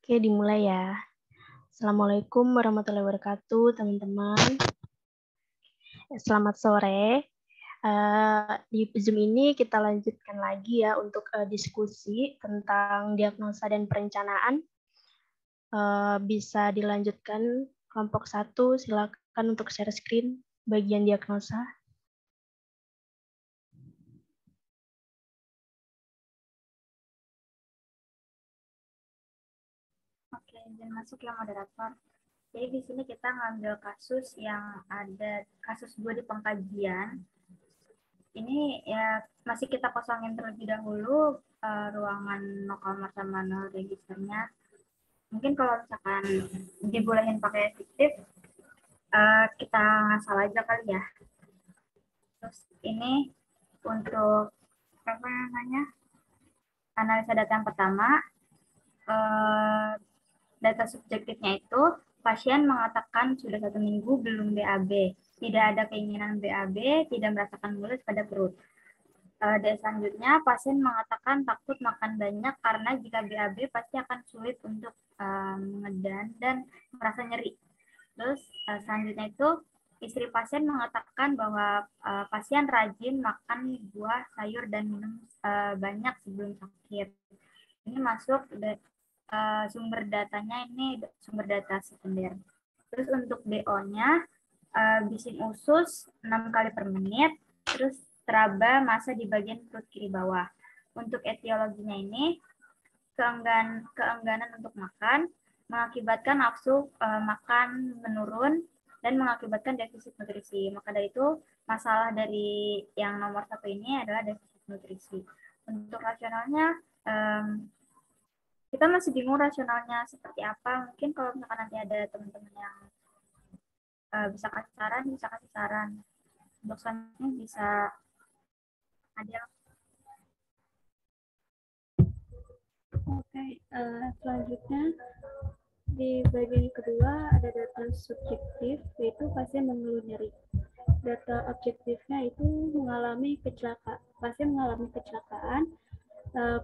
Oke, dimulai ya. Assalamualaikum warahmatullahi wabarakatuh, teman-teman. Selamat sore. Di Zoom ini kita lanjutkan lagi ya untuk diskusi tentang diagnosa dan perencanaan. Bisa dilanjutkan kelompok 1, silakan untuk share screen bagian diagnosa. Oke, izin masuk ya moderator. Jadi di sini kita ngambil kasus yang ada kasus 2 di pengkajian. Ini ya masih kita kosongin terlebih dahulu ruangan no kamar sama no registernya. Mungkin kalau misalkan dibolehin pakai fiktif, kita ngasal aja kali ya. Terus ini untuk apa namanya analisa data yang pertama. Data subjektifnya itu pasien mengatakan sudah 1 minggu belum BAB, tidak ada keinginan BAB, tidak merasakan mules pada perut. Dan selanjutnya pasien mengatakan takut makan banyak karena jika BAB pasti akan sulit untuk mengedan dan merasa nyeri. Terus selanjutnya itu istri pasien mengatakan bahwa pasien rajin makan buah, sayur dan minum banyak sebelum sakit. Ini masuk sumber datanya, ini sumber data sekunder. Terus untuk DO-nya bising usus 6 kali per menit, terus teraba masa di bagian perut kiri bawah. Untuk etiologinya ini keengganan untuk makan mengakibatkan nafsu makan menurun dan mengakibatkan defisit nutrisi. Maka dari itu masalah dari yang nomor 1 ini adalah defisit nutrisi. Untuk rasionalnya kita masih bingung rasionalnya seperti apa. Mungkin kalau misalkan nanti ada teman-teman yang bisa kasih saran. Untuk selanjutnya bisa ada. Oke, selanjutnya di bagian kedua ada data subjektif, yaitu pasien mengeluh nyeri. Data objektifnya itu pasien mengalami kecelakaan,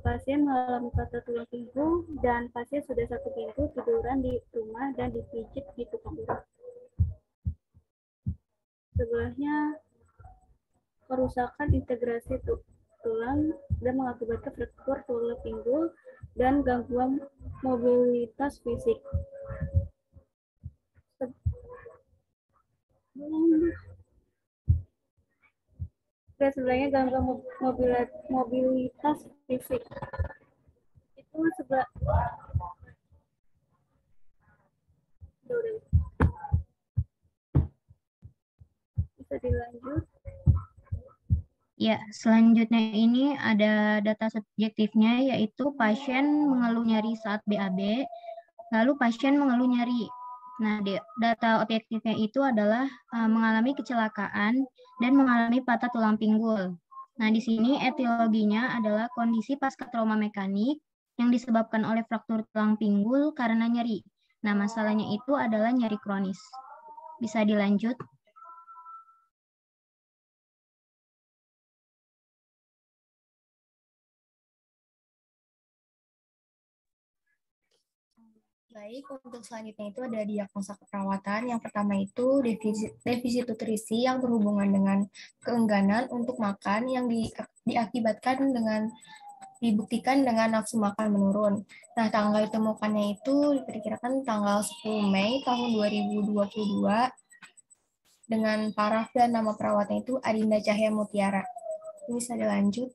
pasien mengalami patah tulang pinggung, dan pasien sudah 1 minggu tiduran di rumah dan dipijit di tukang urut. Sebelahnya kerusakan integrasi tulang dan mengakibatkan fraktur tulang pinggul dan gangguan mobilitas fisik. Sebenarnya gangguan mobilitas fisik itu sebelah bisa dilanjut. Ya, selanjutnya ini ada data subjektifnya, yaitu pasien mengeluh nyeri saat BAB, lalu pasien mengeluh nyeri. Nah, data objektifnya itu adalah mengalami kecelakaan dan mengalami patah tulang pinggul. Nah, di sini etiologinya adalah kondisi pasca trauma mekanik yang disebabkan oleh fraktur tulang pinggul karena nyeri. Nah, masalahnya itu adalah nyeri kronis. Bisa dilanjut. Baik, untuk selanjutnya itu ada diagnosa keperawatan. Yang pertama itu defisit nutrisi yang berhubungan dengan keengganan untuk makan yang dibuktikan dengan nafsu makan menurun. Nah, tanggal ditemukannya itu diperkirakan tanggal 10 Mei tahun 2022 dengan paraf dan nama perawatnya itu Adinda Cahya Mutiara. Ini bisa dilanjut.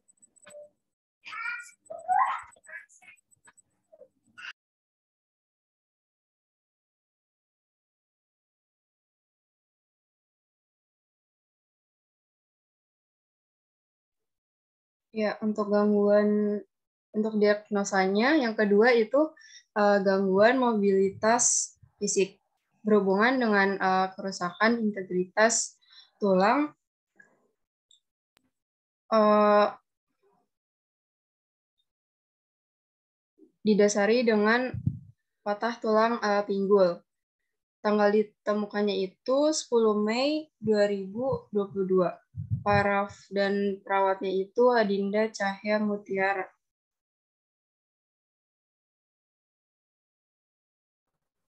Ya, untuk diagnosanya, yang kedua itu gangguan mobilitas fisik berhubungan dengan kerusakan integritas tulang, didasari dengan patah tulang pinggul. Tanggal ditemukannya itu 10 Mei 2022. Paraf dan perawatnya itu Adinda Cahya Mutiara.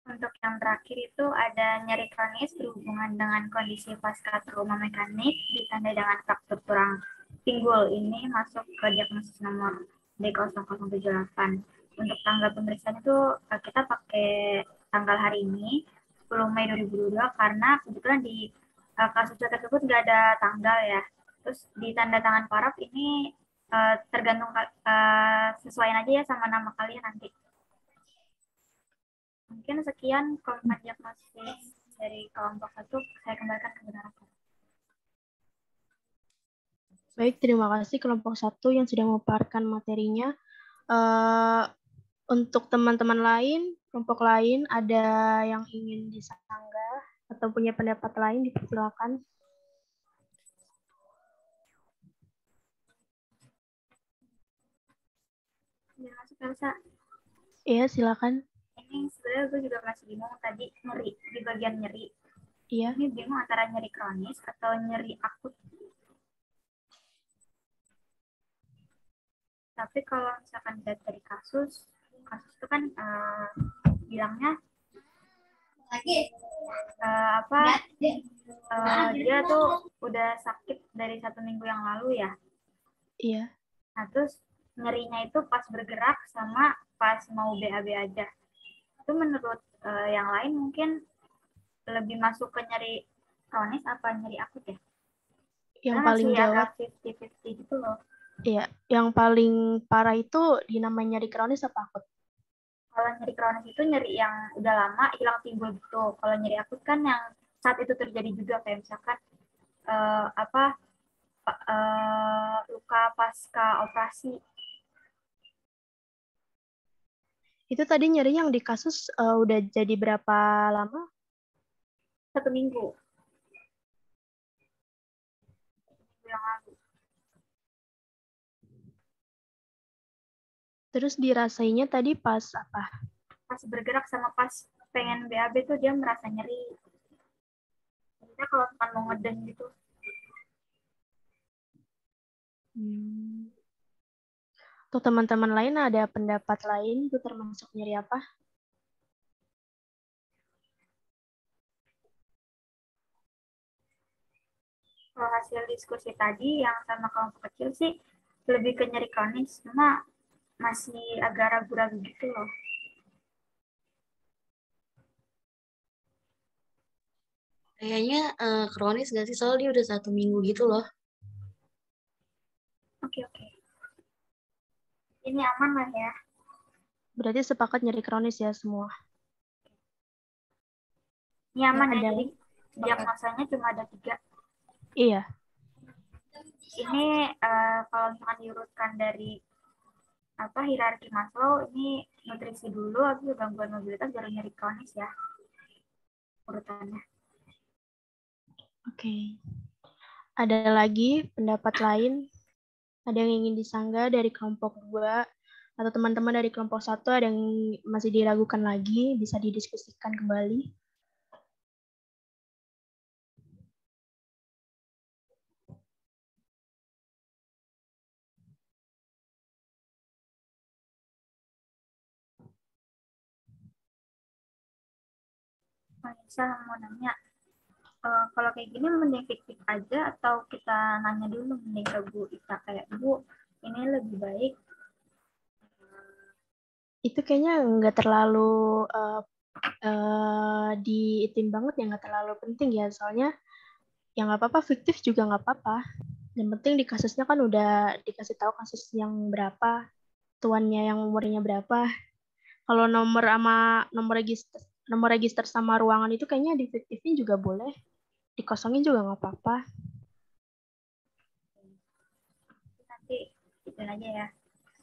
Untuk yang terakhir itu ada nyeri kronis berhubungan dengan kondisi pasca trauma mekanik ditandai dengan fraktur tulang pinggul. Ini masuk ke diagnosis nomor D0078. Untuk tanggal pemeriksaan itu kita pakai tanggal hari ini 10 Mei 2022 karena kebetulan di kasus tersebut nggak ada tanggal ya. Terus di tanda tangan paraf ini tergantung sesuaiin aja ya sama nama kalian nanti. Mungkin sekian kelompok diagnosis dari kelompok 1, saya kembalikan ke Bunda Raka. Baik, terima kasih kelompok 1 yang sudah memaparkan materinya. Untuk teman-teman lain, kelompok lain, ada yang ingin disanggah atau punya pendapat lain, dipersilakan. Ya, masuk Elsa. Iya, silakan. Ini sebenarnya gue juga masih bingung tadi nyeri di bagian nyeri. Iya. Ini bingung antara nyeri kronis atau nyeri akut. Tapi kalau misalkan dari kasus itu kan bilangnya dia tuh udah sakit dari 1 minggu yang lalu ya. Iya. Nah terus nyerinya itu pas bergerak sama pas mau BAB aja. Itu menurut yang lain mungkin lebih masuk ke nyeri kronis apa nyeri akut ya? Yang karena paling masih gawat agak 50-50 gitu loh. Iya, yang paling parah itu dinamai nyeri kronis apa akut? Kalau nyeri kronis itu nyeri yang udah lama hilang timbul gitu. Kalau nyeri akut kan yang saat itu terjadi juga kayak misalkan luka pasca operasi. Itu tadi nyeri yang di kasus udah jadi berapa lama? 1 minggu. Yang lalu. Terus dirasainya tadi pas apa? Pas bergerak sama pas pengen BAB tuh dia merasa nyeri. Kita kalau mau ngeden gitu. Tuh teman-teman lain ada pendapat lain itu termasuk nyeri apa? Kalau hasil diskusi tadi yang sama kelompok kecil sih lebih ke nyeri kronis, cuma masih agak ragu-ragu gitu loh. Kayaknya kronis gak sih? Soalnya dia udah 1 minggu gitu loh. Oke. Ini aman lah ya. Berarti sepakat nyeri kronis ya semua? Ini aman ya, jadi diagnosanya cuma ada 3. Iya. Ini kalau misalkan diurutkan dari hierarki Maslow, ini nutrisi dulu, habis itu gangguan mobilitas, baru nyeri kronis ya urutannya. Oke. Ada lagi pendapat lain? Ada yang ingin disanggah dari kelompok 2 atau teman-teman dari kelompok 1 ada yang masih diragukan lagi, bisa didiskusikan kembali. Saya mau nanya, kalau kayak gini mending fiktif aja atau kita nanya dulu mending ke Bu Ita kayak Bu, ini lebih baik. Itu kayaknya nggak terlalu diitin banget ya, nggak terlalu penting ya, soalnya ya nggak apa-apa, fiktif juga nggak apa-apa. Yang penting di kasusnya kan udah dikasih tahu kasus yang berapa, tuannya yang umurnya berapa. Kalau nomor register sama ruangan itu kayaknya difiktifin juga boleh, dikosongin juga nggak apa-apa. Nanti itu aja ya,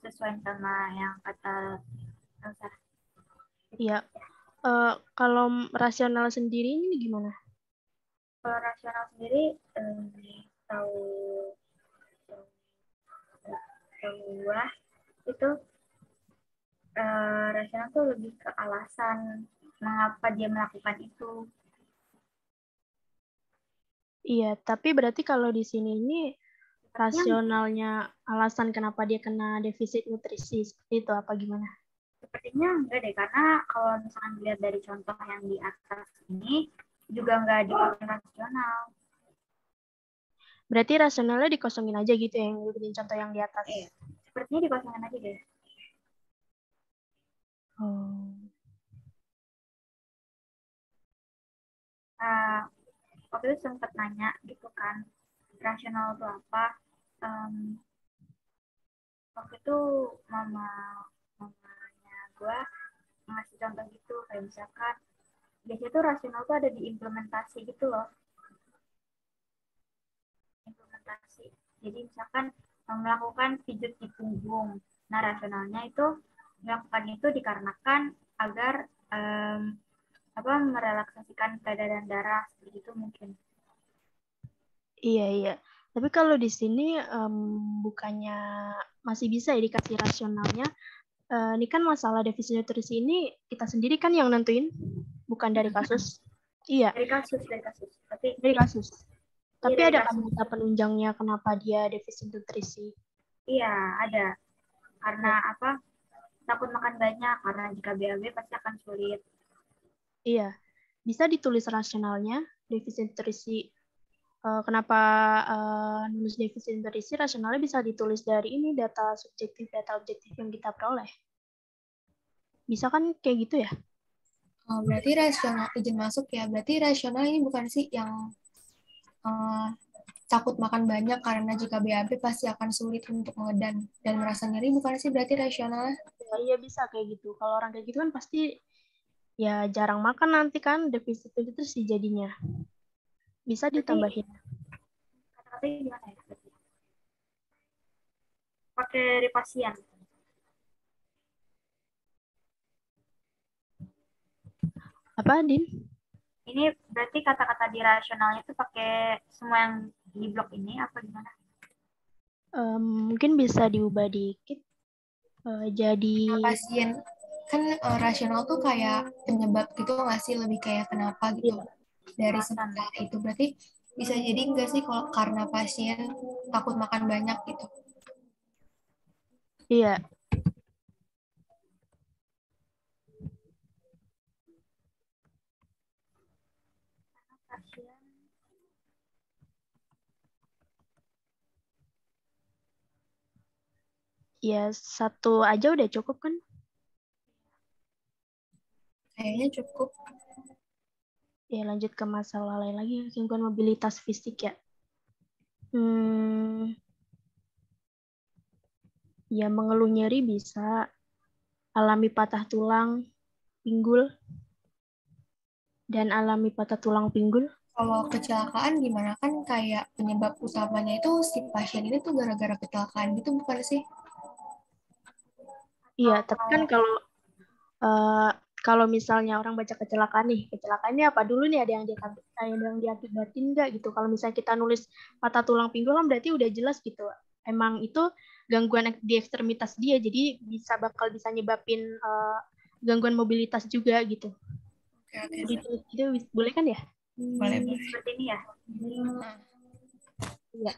sesuai sama yang kata Elsa. Iya. Kalau rasional sendiri ini gimana? Kalau rasional sendiri tahu itu rasional tuh lebih ke alasan mengapa dia melakukan itu. Iya, tapi berarti kalau di sini ini rasionalnya alasan kenapa dia kena defisit nutrisi seperti itu apa gimana? Sepertinya enggak deh, karena kalau misalkan dilihat dari contoh yang di atas ini, juga enggak dipakai rasional. Berarti rasionalnya dikosongin aja gitu ya, yang bikin contoh yang di atas. Sepertinya dikosongin aja deh. Waktu itu sempat nanya gitu kan, rasional itu apa? Waktu itu mamanya gue ngasih contoh gitu, kayak misalkan biasanya tuh rasional tuh ada di implementasi gitu loh. Implementasi. Jadi misalkan melakukan pijat di punggung. Nah, rasionalnya itu melakukan itu dikarenakan agar merelaksasikan peredaran darah seperti itu mungkin. Iya. Tapi kalau di sini bukannya masih bisa ya dikasih rasionalnya. Ini kan masalah defisit nutrisi ini kita sendiri kan yang nentuin, bukan dari kasus. Iya. Dari kasus. Dari kasus. Tapi dari ada kan kasus. data penunjangnya kenapa dia defisit nutrisi? Iya, ada. Karena apa? Takut makan banyak, karena jika BAB pasti akan sulit. Iya. Bisa ditulis rasionalnya, defisit nutrisi. Kenapa nulis defisit nutrisi, rasionalnya bisa ditulis dari ini, data subjektif, data objektif yang kita peroleh. Bisa kan kayak gitu ya? Berarti rasional, izin masuk ya, berarti rasional ini bukan sih yang takut makan banyak karena jika BAB pasti akan sulit untuk mengedan dan merasa nyeri, bukan sih berarti rasionalnya? Ya, iya bisa kayak gitu. Kalau orang kayak gitu kan pasti ya jarang makan nanti kan, defisit itu sih jadinya. Bisa ditambahin. Kata-katanya gimana ya? Pakai dari pasien. Apa, Din? Ini berarti kata-kata di rasionalnya itu pakai semua yang di blok ini apa gimana? Mungkin bisa diubah dikit. Jadi Pasien kan rasional tuh kayak penyebab gitu nggak sih, lebih kayak kenapa gitu dari sementara itu, berarti bisa jadi enggak sih kalau karena pasien takut makan banyak gitu? iya. Ya, satu aja udah cukup kan? Kayaknya cukup. Ya, lanjut ke masalah lain lagi, gangguan mobilitas fisik ya. Ya, mengeluh nyeri bisa, alami patah tulang pinggul, dan alami patah tulang pinggul. Kalau kecelakaan gimana, kan kayak penyebab utamanya itu si pasien ini tuh gara-gara kecelakaan gitu bukan sih? Iya, tapi kan kalau misalnya orang baca kecelakaan nih, kecelakaannya apa dulu nih, ada yang diakibatin nggak gitu. Kalau misalnya kita nulis patah tulang pinggul kan berarti udah jelas gitu. Emang itu gangguan di ekstremitas dia, jadi bakal bisa nyebabin gangguan mobilitas juga gitu. Oke. Itu boleh kan ya? Boleh. Seperti ini ya? Iya.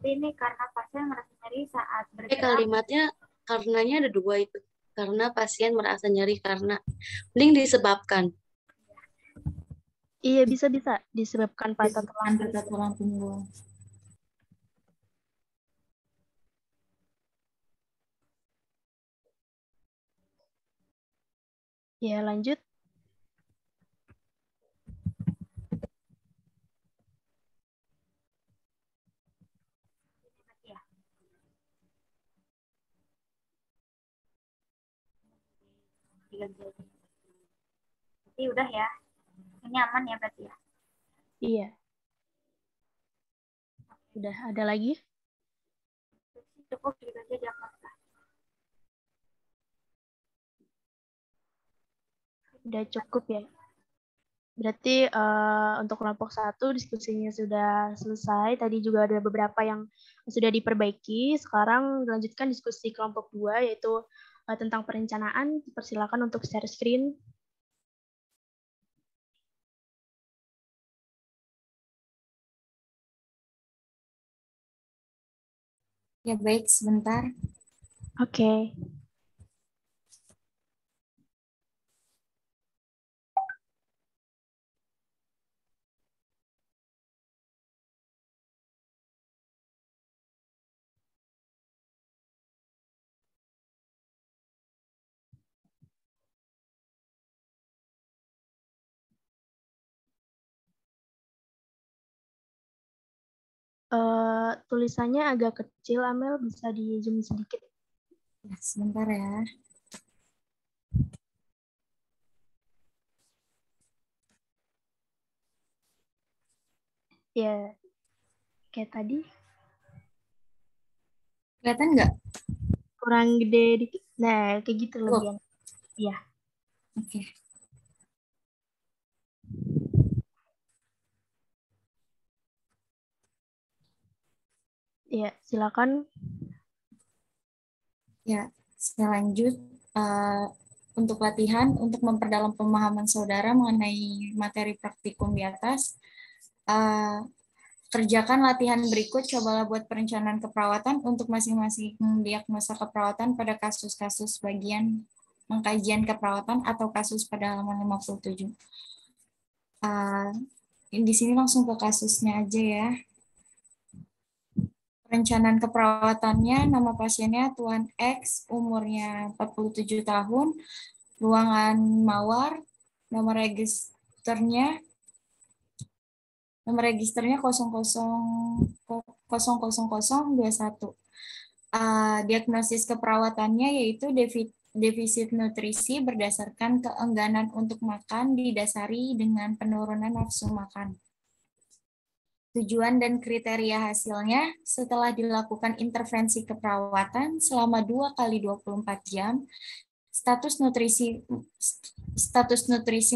Jadi ini karena pasien merasa nyeri saat bergerak. Kalimatnya karenanya ada dua itu. Karena pasien merasa nyeri karena mending disebabkan. Iya, bisa disebabkan patah tulang pinggul. Ya, lanjut. Jadi udah ya. Ini aman ya berarti ya? Iya. Udah, ada lagi? Cukup gitu aja dia. Udah cukup ya. Berarti untuk kelompok 1 diskusinya sudah selesai. Tadi juga ada beberapa yang sudah diperbaiki. Sekarang dilanjutkan diskusi kelompok 2, yaitu tentang perencanaan, persilakan untuk share screen. Ya baik, sebentar. Oke. Tulisannya agak kecil, Amel, bisa di zoom sedikit. Ya, sebentar ya. Ya, kayak tadi. Kelihatan nggak? Kurang gede dikit. Nah, kayak gitu lebih enak. Iya. Oke. Ya, silakan. Ya, selanjut untuk latihan untuk memperdalam pemahaman saudara mengenai materi praktikum di atas. Kerjakan latihan berikut, cobalah buat perencanaan keperawatan untuk masing-masing diagnosa keperawatan pada kasus-kasus bagian pengkajian keperawatan atau kasus pada halaman 57. Di sini langsung ke kasusnya aja ya. Perencanaan keperawatannya, nama pasiennya Tuan X, umurnya 47 tahun, ruangan Mawar, nomor registernya 00021. Diagnosis keperawatannya yaitu defisit nutrisi berdasarkan keengganan untuk makan didasari dengan penurunan nafsu makan. Tujuan dan kriteria hasilnya, setelah dilakukan intervensi keperawatan selama 2 kali 24 jam, status nutrisi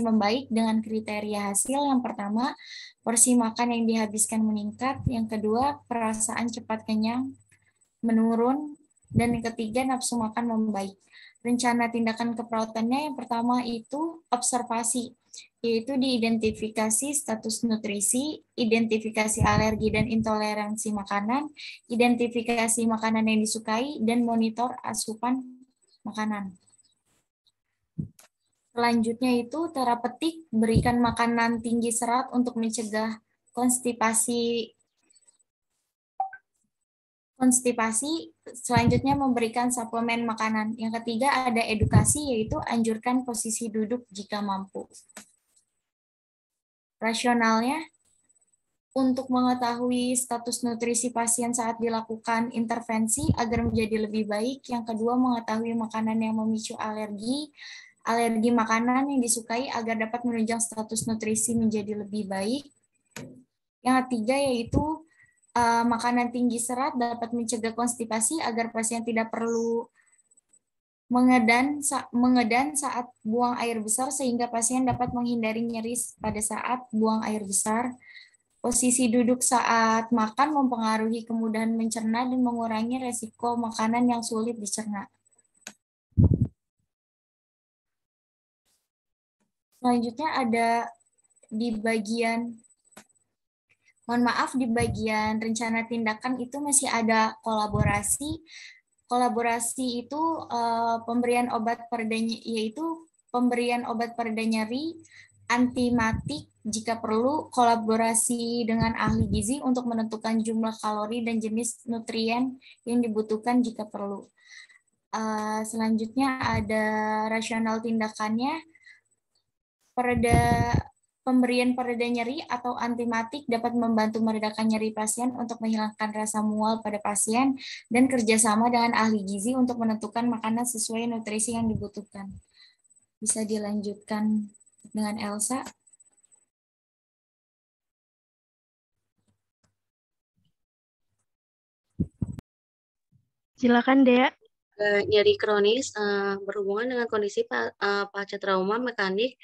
membaik dengan kriteria hasil. Yang pertama, porsi makan yang dihabiskan meningkat. Yang kedua, perasaan cepat kenyang menurun. Dan yang ketiga, nafsu makan membaik. Rencana tindakan keperawatannya yang pertama itu observasi, yaitu diidentifikasi status nutrisi, identifikasi alergi dan intoleransi makanan, identifikasi makanan yang disukai, dan monitor asupan makanan. Selanjutnya itu terapeutik, berikan makanan tinggi serat untuk mencegah konstipasi. Selanjutnya memberikan suplemen makanan. Yang ketiga ada edukasi, yaitu anjurkan posisi duduk jika mampu. Rasionalnya, untuk mengetahui status nutrisi pasien saat dilakukan intervensi agar menjadi lebih baik. Yang kedua, mengetahui makanan yang memicu alergi makanan yang disukai agar dapat menunjang status nutrisi menjadi lebih baik. Yang ketiga yaitu makanan tinggi serat dapat mencegah konstipasi agar pasien tidak perlu mengedan saat buang air besar sehingga pasien dapat menghindari nyeri pada saat buang air besar. Posisi duduk saat makan mempengaruhi kemudahan mencerna dan mengurangi resiko makanan yang sulit dicerna. Selanjutnya ada di bagian, mohon maaf, di bagian rencana tindakan itu masih ada kolaborasi. Kolaborasi itu pemberian obat pereda, yaitu pemberian obat pereda nyeri, antimatik jika perlu, kolaborasi dengan ahli gizi untuk menentukan jumlah kalori dan jenis nutrien yang dibutuhkan jika perlu. Selanjutnya ada rasional tindakannya. Pemberian pereda nyeri atau antimatik dapat membantu meredakan nyeri pasien untuk menghilangkan rasa mual pada pasien dan kerjasama dengan ahli gizi untuk menentukan makanan sesuai nutrisi yang dibutuhkan. Bisa dilanjutkan dengan Elsa. Silakan, Dea. Nyeri kronis berhubungan dengan kondisi pasca trauma mekanik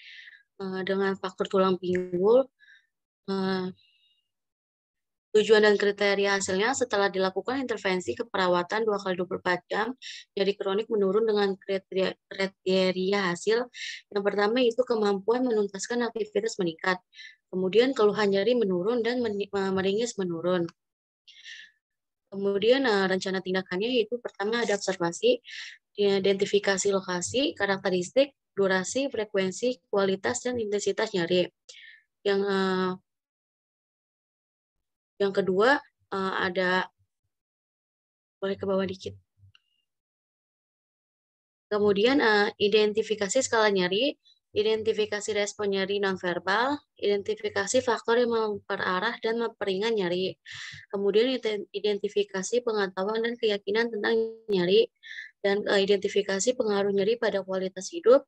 dengan faktor tulang pinggul. Tujuan dan kriteria hasilnya setelah dilakukan intervensi keperawatan 2 kali 24 jam, nyeri kronik menurun dengan kriteria hasil. Yang pertama itu kemampuan menuntaskan aktivitas meningkat. Kemudian keluhan nyeri menurun dan meringis menurun. Kemudian rencana tindakannya yaitu pertama ada observasi, identifikasi lokasi, karakteristik, durasi, frekuensi, kualitas, dan intensitas nyeri. Yang kedua ada, boleh ke bawah dikit. Kemudian identifikasi skala nyeri, identifikasi respon nyeri nonverbal, identifikasi faktor yang memperarah dan memperingan nyeri. Kemudian identifikasi pengetahuan dan keyakinan tentang nyeri, dan identifikasi pengaruh nyeri pada kualitas hidup,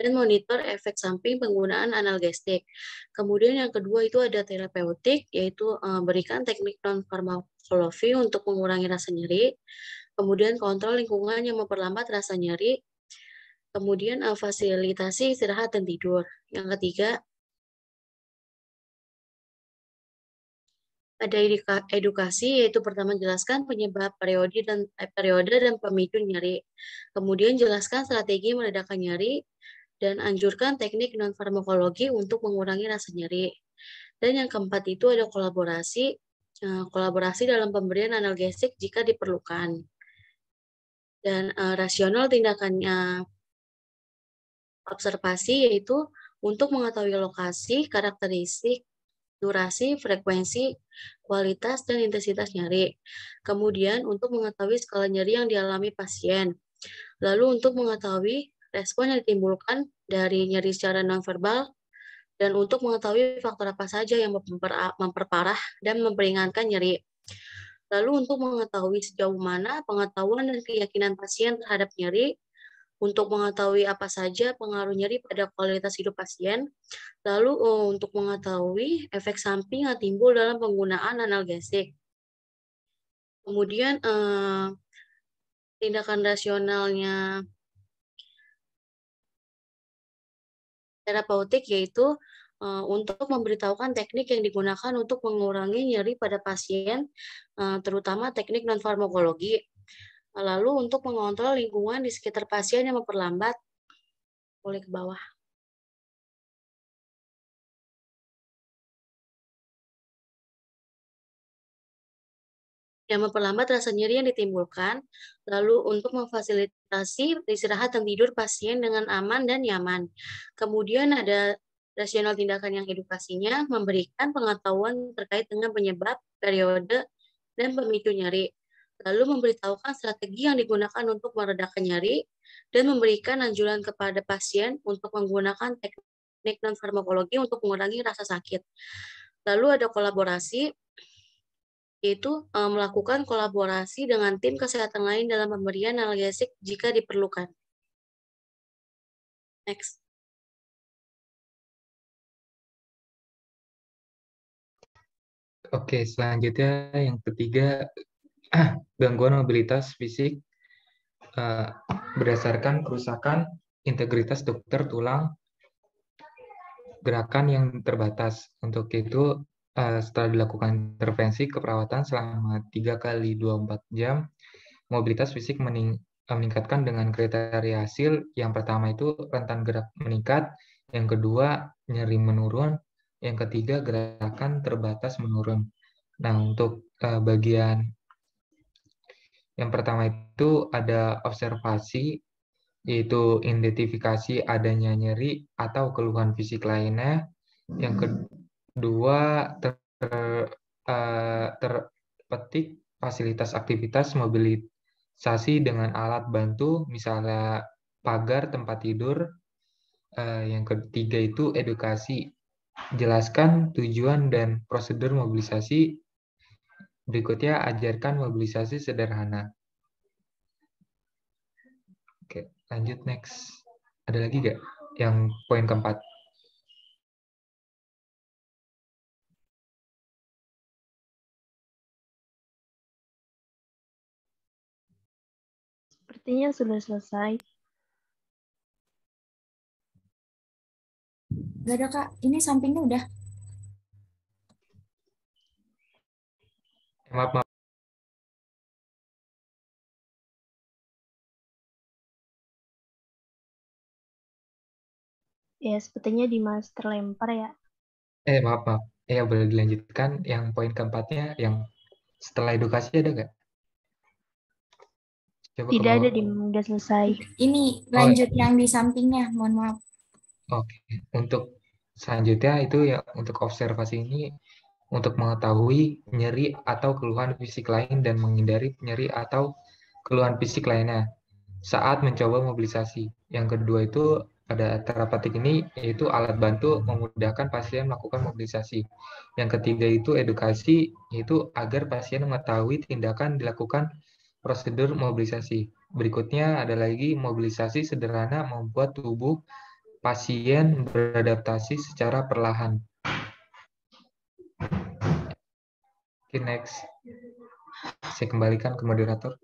dan monitor efek samping penggunaan analgesik. Kemudian yang kedua itu ada terapeutik, yaitu berikan teknik non-farmakologi untuk mengurangi rasa nyeri. Kemudian kontrol lingkungan yang memperlambat rasa nyeri. Kemudian fasilitasi istirahat dan tidur. Yang ketiga, ada edukasi, yaitu pertama jelaskan penyebab periode dan pemicu nyeri. Kemudian jelaskan strategi meredakan nyeri, dan anjurkan teknik non-farmakologi untuk mengurangi rasa nyeri. Dan yang keempat itu ada kolaborasi dalam pemberian analgesik jika diperlukan. Dan rasional tindakannya observasi yaitu untuk mengetahui lokasi, karakteristik, durasi, frekuensi, kualitas, dan intensitas nyeri. Kemudian untuk mengetahui skala nyeri yang dialami pasien. Lalu untuk mengetahui respon yang ditimbulkan dari nyeri secara nonverbal, dan untuk mengetahui faktor apa saja yang memperparah dan memperingankan nyeri. Lalu untuk mengetahui sejauh mana pengetahuan dan keyakinan pasien terhadap nyeri, untuk mengetahui apa saja pengaruh nyeri pada kualitas hidup pasien, lalu untuk mengetahui efek samping yang timbul dalam penggunaan analgesik. Kemudian tindakan rasionalnya terapeutik yaitu untuk memberitahukan teknik yang digunakan untuk mengurangi nyeri pada pasien, terutama teknik non-farmakologi. Lalu untuk mengontrol lingkungan di sekitar pasien yang memperlambat, boleh ke bawah. Yang memperlambat rasa nyeri yang ditimbulkan, lalu untuk memfasilitasi istirahat dan tidur pasien dengan aman dan nyaman. Kemudian ada rasional tindakan yang edukasinya, memberikan pengetahuan terkait dengan penyebab, periode, dan pemicu nyeri. Lalu memberitahukan strategi yang digunakan untuk meredakan nyeri, dan memberikan anjuran kepada pasien untuk menggunakan teknik non-farmakologi untuk mengurangi rasa sakit. Lalu ada kolaborasi, yaitu melakukan kolaborasi dengan tim kesehatan lain dalam pemberian analgesik jika diperlukan. Next. Oke, selanjutnya yang ketiga, gangguan mobilitas fisik berdasarkan kerusakan integritas struktur tulang, gerakan yang terbatas. Untuk itu, setelah dilakukan intervensi keperawatan selama 3 kali 24 jam, mobilitas fisik meningkatkan dengan kriteria hasil. Yang pertama itu rentan gerak meningkat, yang kedua nyeri menurun, yang ketiga gerakan terbatas menurun. Nah, untuk bagian yang pertama itu ada observasi, yaitu identifikasi adanya nyeri atau keluhan fisik lainnya. Yang kedua terpetik fasilitas aktivitas mobilisasi dengan alat bantu, misalnya pagar tempat tidur. Yang ketiga itu edukasi, jelaskan tujuan dan prosedur mobilisasi. Berikutnya ajarkan mobilisasi sederhana. Oke, lanjut next. Ada lagi nggak yang poin keempat? Sepertinya sudah selesai. Gak ada, Kak. Ini sampingnya udah. Maaf, maaf. Ya, sepertinya Dimas terlempar ya. Maaf, maaf. Ya, boleh dilanjutkan. Yang poin keempatnya, yang setelah edukasi ada nggak? Coba Tidak kalau... ada, udah selesai. Ini lanjut yang di sampingnya, mohon maaf. Oke, untuk selanjutnya itu ya untuk observasi ini untuk mengetahui nyeri atau keluhan fisik lain dan menghindari nyeri atau keluhan fisik lainnya saat mencoba mobilisasi. Yang kedua itu pada terapatik ini yaitu alat bantu memudahkan pasien melakukan mobilisasi. Yang ketiga itu edukasi, yaitu agar pasien mengetahui tindakan dilakukan prosedur mobilisasi. Berikutnya ada lagi mobilisasi sederhana membuat tubuh pasien beradaptasi secara perlahan. Oke, next. Saya kembalikan ke moderator.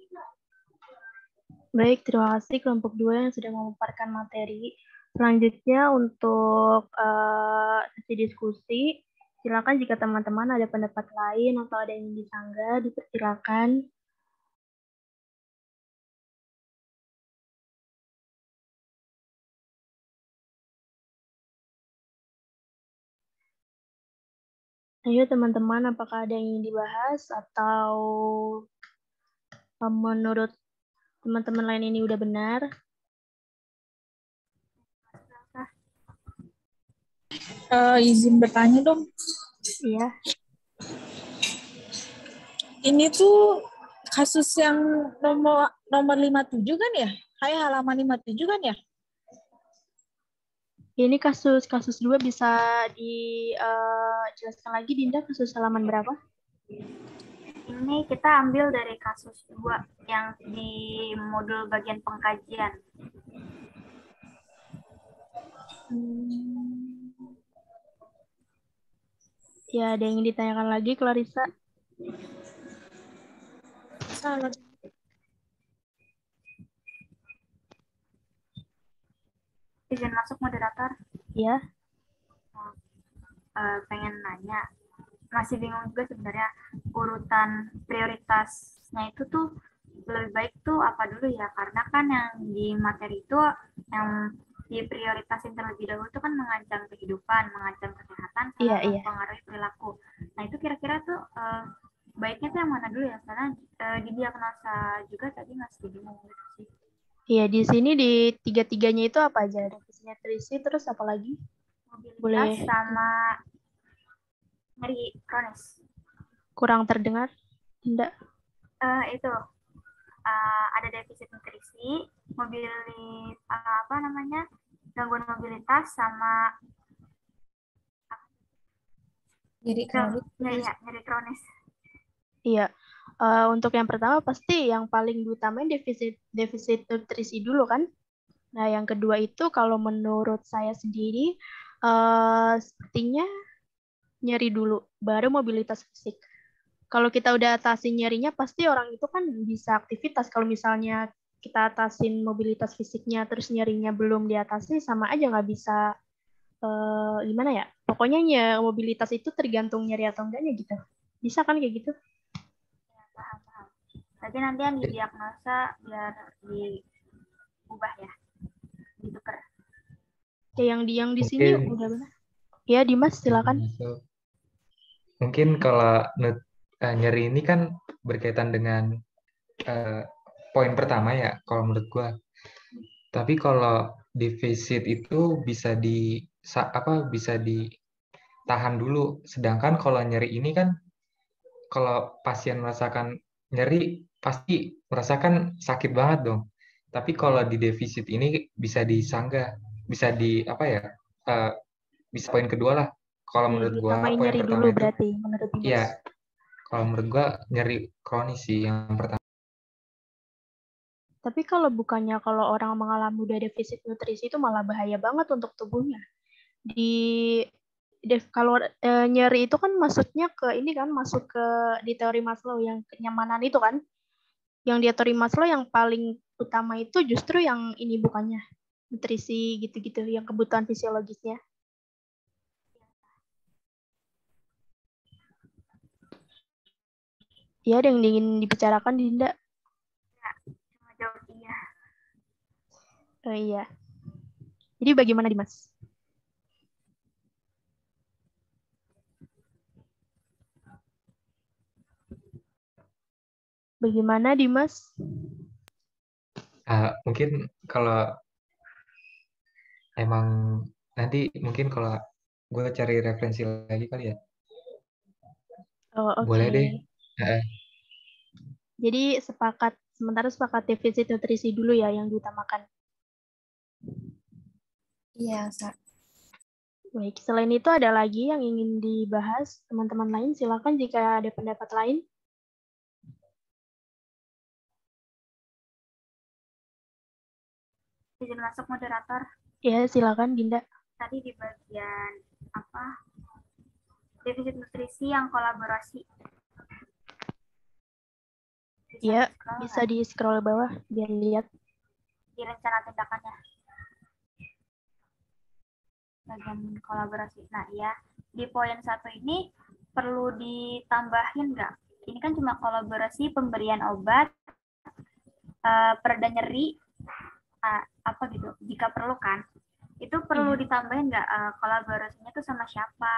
Baik, terima kasih kelompok 2 yang sudah memaparkan materi. Selanjutnya untuk sesi diskusi, silakan jika teman-teman ada pendapat lain atau ada yang disanggah, dipersilakan. Ayo teman-teman, apakah ada yang ingin dibahas atau menurut teman-teman lain ini udah benar? Izin bertanya dong. Iya. Ini tuh kasus yang nomor 57 kan ya? Kayak halaman 57 kan ya? Ini kasus 2 bisa dijelaskan lagi, Dinda, kasus halaman berapa? Ini kita ambil dari kasus 2 yang di modul bagian pengkajian. Ya, ada yang ingin ditanyakan lagi, Clarissa? Salah. Izin masuk moderator. Ya. Pengen nanya, masih bingung juga sebenarnya urutan prioritasnya itu tuh lebih baik tuh apa dulu ya, karena kan yang di materi itu yang diprioritasin terlebih dahulu itu kan mengancam kehidupan, mengancam kesehatan, sama mempengaruhi perilaku. Nah itu kira-kira tuh baiknya tuh yang mana dulu ya, karena di diagnosa juga tadi masih bingung gitu sih. Iya, di sini di tiga-tiganya itu apa aja? Definisinya terisi, terus apa lagi? Mobilitas sama nyeri kronis. Kurang terdengar? Tidak. Itu ada defisit nutrisi, gangguan mobilitas sama nyeri kronis. Nyeri kronis. Iya. Untuk yang pertama pasti yang paling diutamain defisit nutrisi dulu kan. Nah, yang kedua itu kalau menurut saya sendiri sepertinya nyeri dulu, baru mobilitas fisik. Kalau kita udah atasin nyerinya, pasti orang itu kan bisa aktivitas. Kalau misalnya kita atasin mobilitas fisiknya, terus nyerinya belum diatasi, sama aja nggak bisa, gimana ya? Pokoknya mobilitas itu tergantung nyeri atau enggaknya gitu. Bisa kan kayak gitu? Ya, paham. Tapi nanti yang didiagnosa biar diubah ya, ditukar. Ya, yang di sini udah benar. Ya, Dimas, silakan. Mungkin kalau nyeri ini kan berkaitan dengan poin pertama ya, kalau menurut gua. Tapi kalau defisit itu bisa ditahan dulu. Sedangkan kalau nyeri ini kan, kalau pasien merasakan nyeri pasti merasakan sakit banget dong. Tapi kalau di defisit ini bisa disanggah, bisa bisa poin kedua lah. Kalau menurut gua poin nyeri pertama dulu itu, berarti menurut Dimas. iya. Kalau menurut gua nyeri kronis sih yang pertama. Tapi kalau bukannya kalau orang mengalami udah defisit nutrisi itu malah bahaya banget untuk tubuhnya. Kalau nyeri itu kan masuknya ke ini kan, masuk ke di teori Maslow yang kenyamanan itu kan. Yang di teori Maslow yang paling utama itu justru yang ini bukannya nutrisi gitu-gitu, yang kebutuhan fisiologisnya. Ya, ada yang ingin dibicarakan, Dinda? Ya, cuma jawab iya. Oh iya. Jadi bagaimana, Dimas? Bagaimana, Dimas? Mungkin kalau emang nanti mungkin kalau gue cari referensi lagi kali ya. Oh, oke. Boleh deh. Jadi sementara sepakat defisit nutrisi dulu ya yang diutamakan. Iya, Sa. Baik, selain itu ada lagi yang ingin dibahas teman-teman lain? Silakan jika ada pendapat lain. Izin masuk moderator. Ya, silakan Dinda. Tadi di bagian defisit nutrisi yang kolaborasi. Ya, bisa di scroll bawah biar lihat. Di rencana tindakannya. Bagian kolaborasi. Nah, ya, di poin 1 ini perlu ditambahin nggak? Ini kan cuma kolaborasi pemberian obat, pereda nyeri, apa gitu, jika perlu kan. Itu perlu ditambahin nggak kolaborasinya tuh sama siapa?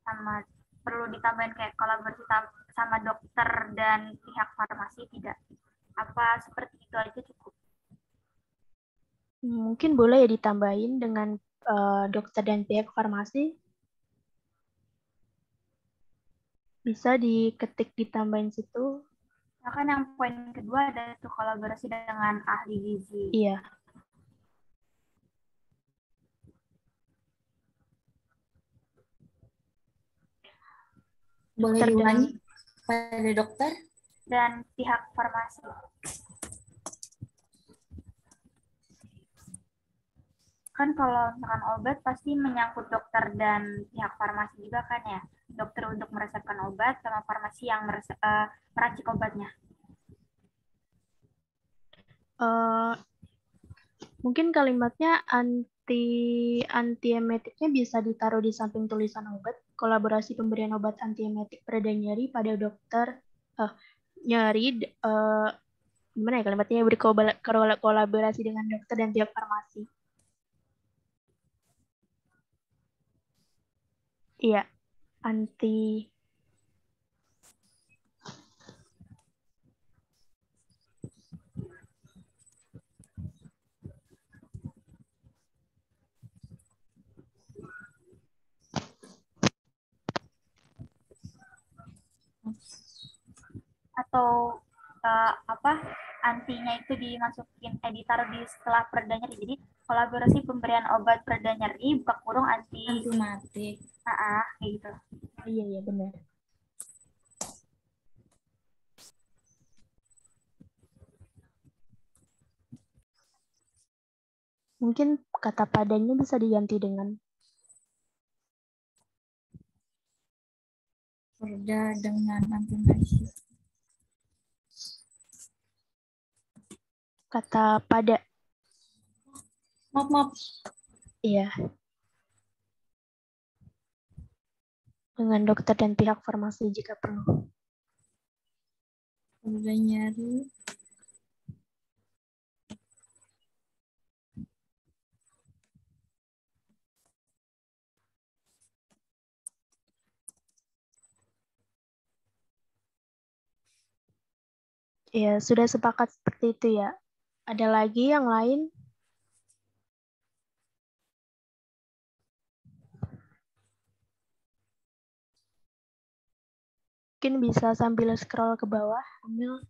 Sama perlu ditambahin kayak kolaborasi sama dokter dan pihak farmasi tidak? Apa seperti itu aja cukup? Mungkin boleh ya ditambahin dengan dokter dan pihak farmasi. Bisa diketik ditambahin situ. Nah, kan yang poin kedua ada itu kolaborasi dengan ahli gizi. Iya. Boleh Dokter diulangi pada dokter dan pihak farmasi. Kan kalau misalkan obat pasti menyangkut dokter dan pihak farmasi juga kan ya. Dokter untuk meresepkan obat sama farmasi yang meracik obatnya. Mungkin kalimatnya antiemetiknya bisa ditaruh di samping tulisan obat. Kolaborasi pemberian obat antiemetik pereda nyeri pada dokter nyeri gimana ya kalimatnya, berkolaborasi dengan dokter dan pihak farmasi. Iya, anti atau antinya itu dimasukin ditaruh di setelah pereda nyeri. Jadi kolaborasi pemberian obat pereda nyeri buka kurung antimatik. Kayak gitu. Iya benar. Mungkin kata padanya bisa diganti dengan pereda dengan antimatik. Kata pada. Maaf. Iya. Dengan dokter dan pihak farmasi jika perlu. Pereda nyeri. Ya, sudah sepakat seperti itu ya. Ada lagi yang lain? Mungkin bisa sambil scroll ke bawah, ambil.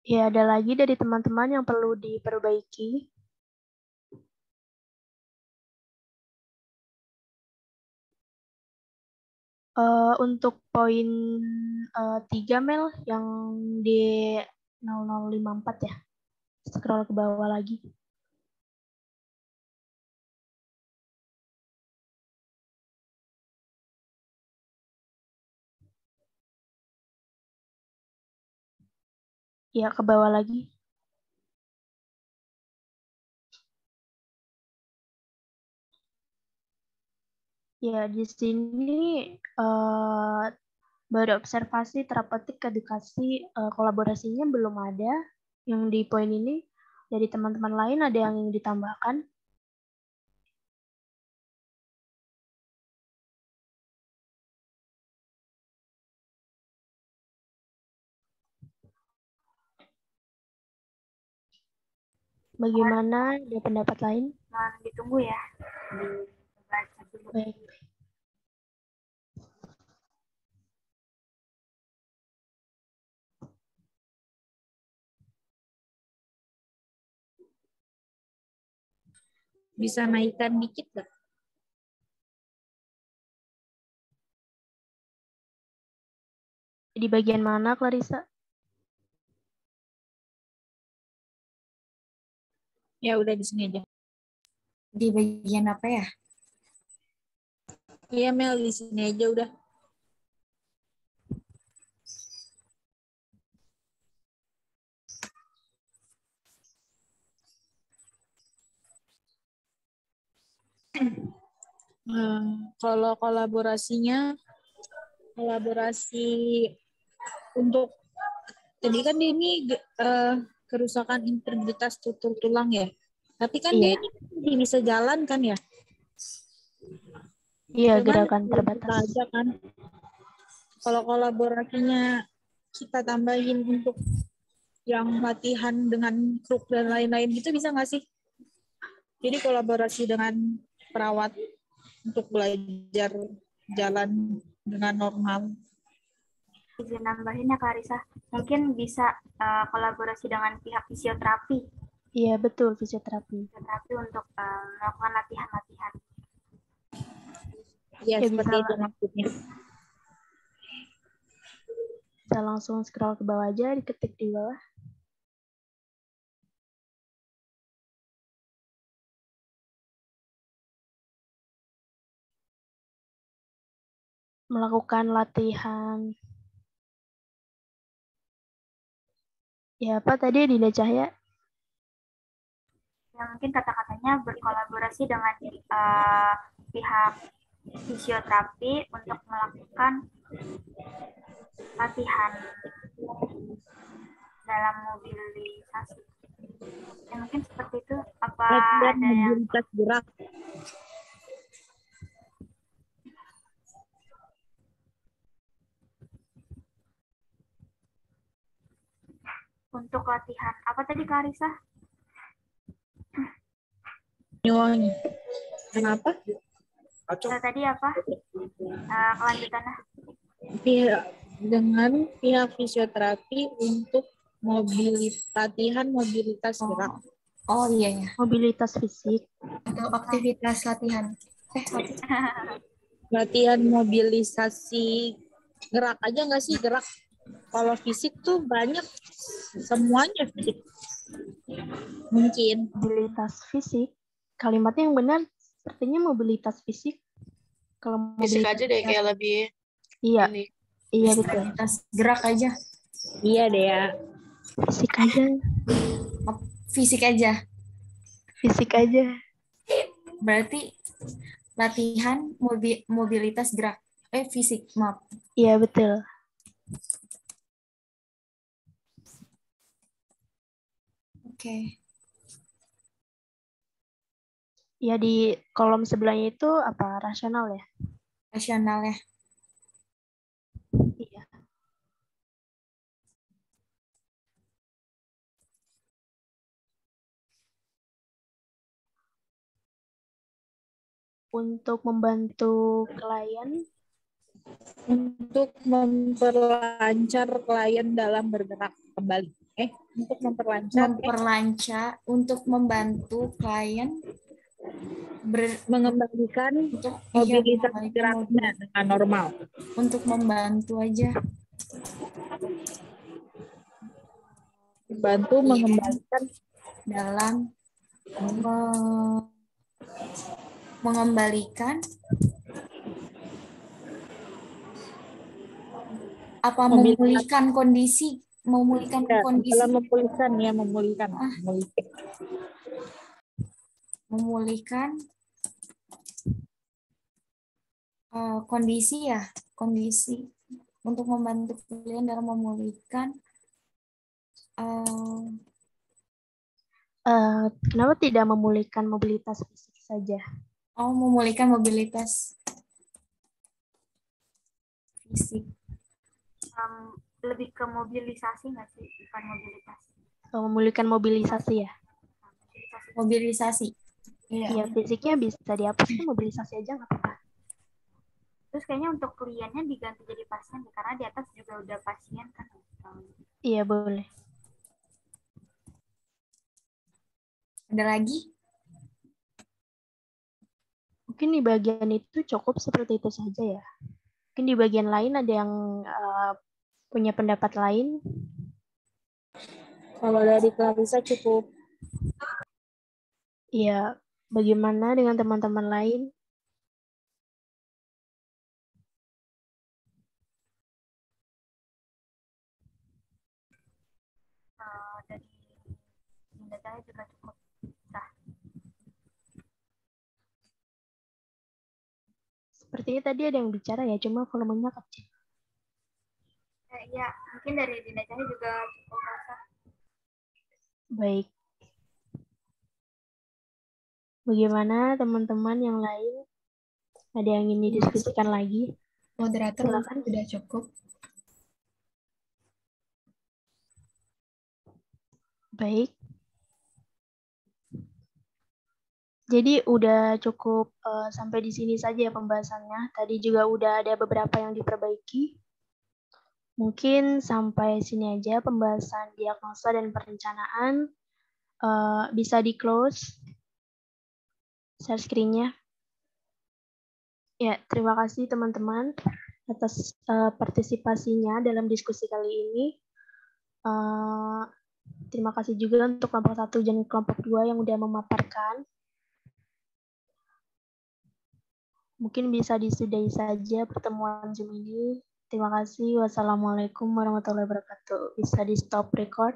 Ya, ada lagi dari teman-teman yang perlu diperbaiki. Untuk poin 3 Mel yang di 0054 ya. Scroll ke bawah lagi. Ya, ke bawah lagi. Ya, di sini baru observasi, terapeutik, edukasi, kolaborasinya belum ada. Yang di poin ini, dari teman-teman lain ada yang ingin ditambahkan? Bagaimana? Ada pendapat lain? Mohon ditunggu ya. Dibaca dulu. Baik. Bisa naikkan dikit nggak? Di bagian mana, Clarissa? Ya udah di sini aja. Di bagian apa ya? Iya Mel, di sini aja udah. Kalau kolaborasi untuk tadi kan dia ini kerusakan integritas struktur tulang ya. Tapi kan dia Iya. ini bisa jalan kan ya? Iya, Cuman gerakan kita terbatas. aja kan. Kalau kolaborasinya kita tambahin untuk yang latihan dengan kruk dan lain-lain gitu bisa nggak sih? Jadi kolaborasi dengan perawat untuk belajar jalan dengan normal. Izin nambahin ya Kak Arisa, mungkin bisa kolaborasi dengan pihak fisioterapi. Iya, betul, fisioterapi. Fisioterapi untuk melakukan latihan-latihan. Ya, Ya, seperti bisa, itu maksudnya. Bisa langsung scroll ke bawah aja, diketik di bawah. Melakukan latihan. Ya, apa tadi Dinda Cahya? Ya, mungkin kata-katanya berkolaborasi dengan pihak fisioterapi untuk melakukan latihan dalam mobilisasi. Ya, mungkin seperti itu. Apa Latihan ada yang mobilitas gerak. untuk latihan? Apa tadi Kak Arisa? Nyonya. Kenapa? Tadi apa? Kelanjutannya. Dengan pihak fisioterapi untuk latihan mobilitas gerak. Oh iya ya. Mobilitas fisik. Atau aktivitas latihan. Latihan mobilisasi gerak aja nggak sih gerak? Kalau fisik tuh banyak, semuanya fisik. Mungkin. Mobilitas fisik. Kalimatnya yang benar sepertinya mobilitas fisik. Kalau Fisik mobilitas aja deh kayak lebih Iya. ini. Iya, betul. Aktivitas gerak aja. Iya deh ya. Fisik aja. Fisik aja. Fisik aja. Berarti latihan mobilitas gerak. Fisik, maaf. Iya, betul. Oke. Ya, di kolom sebelahnya itu apa? Rasional ya? Rasional ya. Iya. Untuk membantu klien. Untuk memperlancar klien dalam bergerak kembali. Untuk memperlancar. Untuk membantu klien mengembalikan untuk mobilitas geraknya dengan normal. Untuk membantu aja. Membantu mengembalikan dalam mengembalikan apa memulihkan kondisi memulihkan Ya, kondisi. dalam memulihkan ya, memulihkan. Memulihkan kondisi ya, kondisi untuk membantu kalian dalam memulihkan Kenapa tidak memulihkan mobilitas fisik saja? memulihkan mobilitas fisik. Lebih ke mobilisasi nggak sih, bukan mobilitas. Memulihkan mobilisasi ya? Mobilisasi. Iya, fisiknya bisa dihapus, kan mobilisasi aja nggak apa-apa. Terus kayaknya untuk kliennya diganti jadi pasien, karena di atas juga udah pasien kan. Iya, boleh. Ada lagi? Mungkin di bagian itu cukup seperti itu saja ya. Mungkin di bagian lain ada yang punya pendapat lain. Kalau dari Clarissa cukup. Iya, bagaimana dengan teman-teman lain? Dari datanya juga cukup sah. Sepertinya tadi ada yang bicara ya, cuma volumenya kecil. Ya, mungkin dari datanya juga cukup sah. Baik. Bagaimana teman-teman yang lain? Ada yang ingin didiskusikan lagi? Moderator, silakan. sudah cukup. Baik. Jadi udah cukup sampai di sini saja pembahasannya. Tadi juga udah ada beberapa yang diperbaiki. Mungkin sampai sini aja pembahasan diagnosa dan perencanaan. Bisa di-close share screen-nya. Ya, terima kasih teman-teman atas partisipasinya dalam diskusi kali ini. Terima kasih juga untuk kelompok 1 dan kelompok 2 yang udah memaparkan. Mungkin bisa disudahi saja pertemuan Zoom ini. Terima kasih. Wassalamualaikum warahmatullahi wabarakatuh. Bisa di stop record.